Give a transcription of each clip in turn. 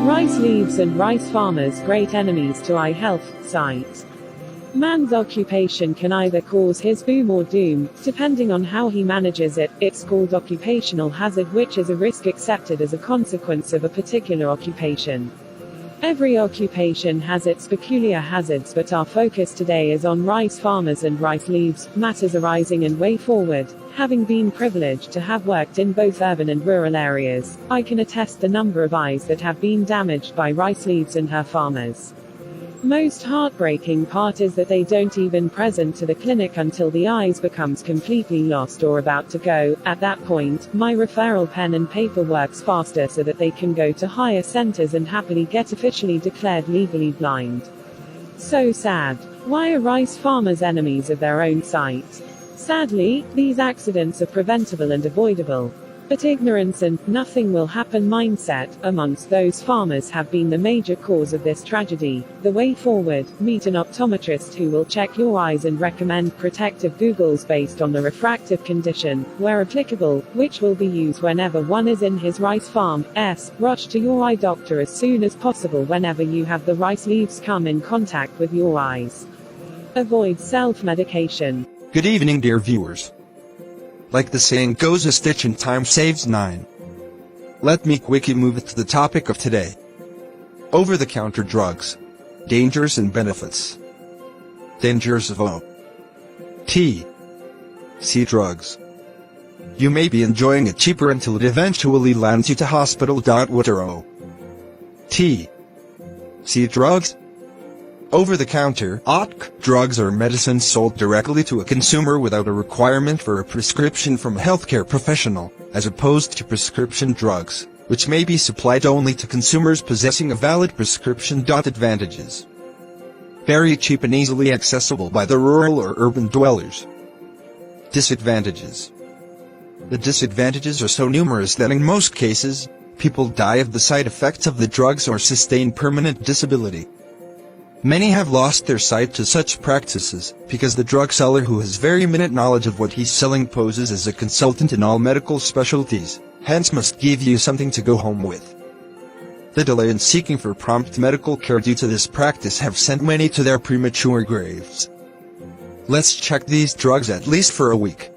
Rice leaves and rice farmers great enemies to eye health, sight. Man's occupation can either cause his boom or doom, depending on how he manages it. It's called occupational hazard, which is a risk accepted as a consequence of a particular occupation. Every occupation has its peculiar hazards, but our focus today is on rice farmers and rice leaves, matters arising and way forward. Having been privileged to have worked in both urban and rural areas, I can attest the number of eyes that have been damaged by rice leaves and her farmers. Most heartbreaking part is that they don't even present to the clinic until the eyes becomes completely lost or about to go. At that point, my referral pen and paper works faster so that they can go to higher centers and happily get officially declared legally blind. So sad. Why are rice farmers enemies of their own sight? Sadly, these accidents are preventable and avoidable. But ignorance and nothing will happen mindset amongst those farmers have been the major cause of this tragedy. The way forward: meet an optometrist who will check your eyes and recommend protective goggles based on the refractive condition, where applicable, which will be used whenever one is in his rice farm. Rush to your eye doctor as soon as possible whenever you have the rice leaves come in contact with your eyes. Avoid self-medication. Good evening, dear viewers. Like the saying goes, a stitch in time saves 9. Let me quickly move it to the topic of today. Over-the-counter drugs. Dangers and benefits. Dangers of OTC drugs. You may be enjoying it cheaper until it eventually lands you to hospital. What are OTC drugs? Over-the-counter OTC drugs are medicines sold directly to a consumer without a requirement for a prescription from a healthcare professional, as opposed to prescription drugs, which may be supplied only to consumers possessing a valid prescription. Advantages: very cheap and easily accessible by the rural or urban dwellers. Disadvantages: the disadvantages are so numerous that in most cases, people die of the side effects of the drugs or sustain permanent disability. Many have lost their sight to such practices, because the drug seller, who has very minute knowledge of what he's selling, poses as a consultant in all medical specialties, hence must give you something to go home with. The delay in seeking for prompt medical care due to this practice have sent many to their premature graves. Let's check these drugs at least for a week.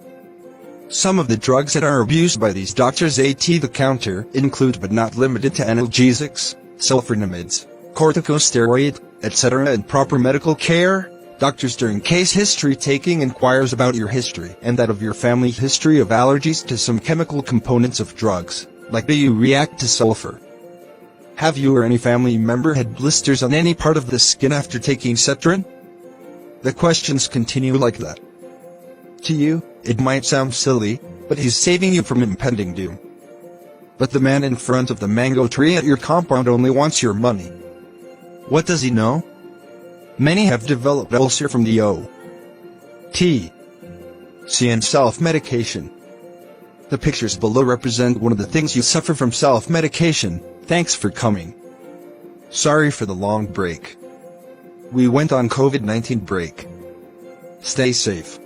Some of the drugs that are abused by these doctors at the counter include, but not limited to, analgesics, sulfonamides, corticosteroid, etc. In proper medical care, doctors during case history taking inquires about your history and that of your family history of allergies to some chemical components of drugs, like do you react to sulfur? Have you or any family member had blisters on any part of the skin after taking Cetrin? The questions continue like that. To you, it might sound silly, but he's saving you from impending doom. But the man in front of the mango tree at your compound only wants your money. What does he know? Many have developed ulcer from the OTC and self-medication. The pictures below represent one of the things you suffer from self-medication. Thanks for coming. Sorry for the long break. We went on COVID-19 break. Stay safe.